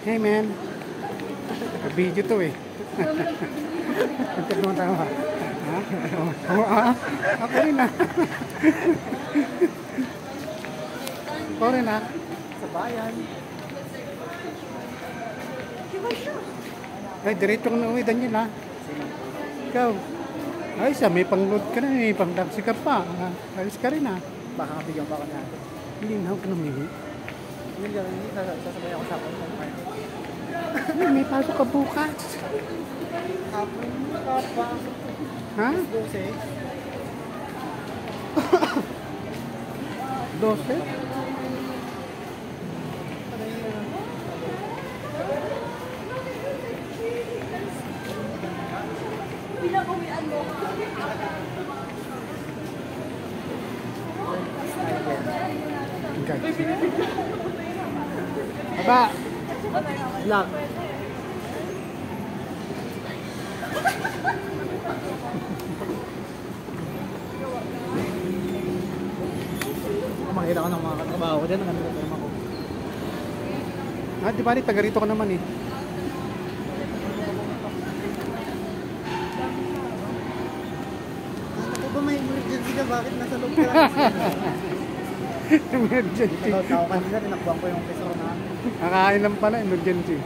Hey man, video to eh. Antik naman tayo ha. Ha? Oo, ako rin ha. Ako rin ha. Sa bayan. Ay, diretso ko na uwi, Daniel ha. Ikaw. Ay, may pang-load ka na, may pang-taxi ka pa. Ayos ka rin ha. Baka kabigyan pa ako natin. Hindi na ako namili. Hindi, sasabay ako sa akin. Ay, may pasok ka bukas. Hapon ka pa. Ha? 12. 12? Pinag-uwian mo. Aba! Black. Makita ko ng mga katrabaho ko dyan, ang ganda naman ako. Ah, di ba taga rito ka naman eh. Ako ba may emergency ka? Bakit nasa loob ka lang? Emergency. Tao kanina, tinakbuhan ko yung peso na. Kakain lang pala, emergency.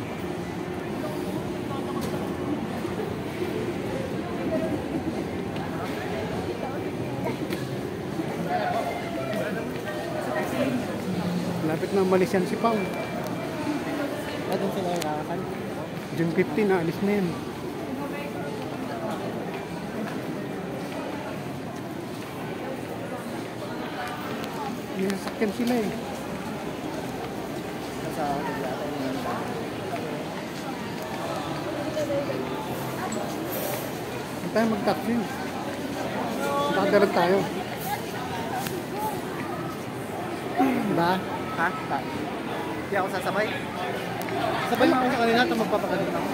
Lapit na umalis yan si Pao. Doon sila yung kakasal. June 15 na, alis na yan. May sasakyan sila eh. Sa hotel yata yung Hindi tayo mag-taxi. Nakadalag tayo. Diba? Ha? Hindi ako sasabay. Sabay mo ako sa kanila at magpapagaling ako.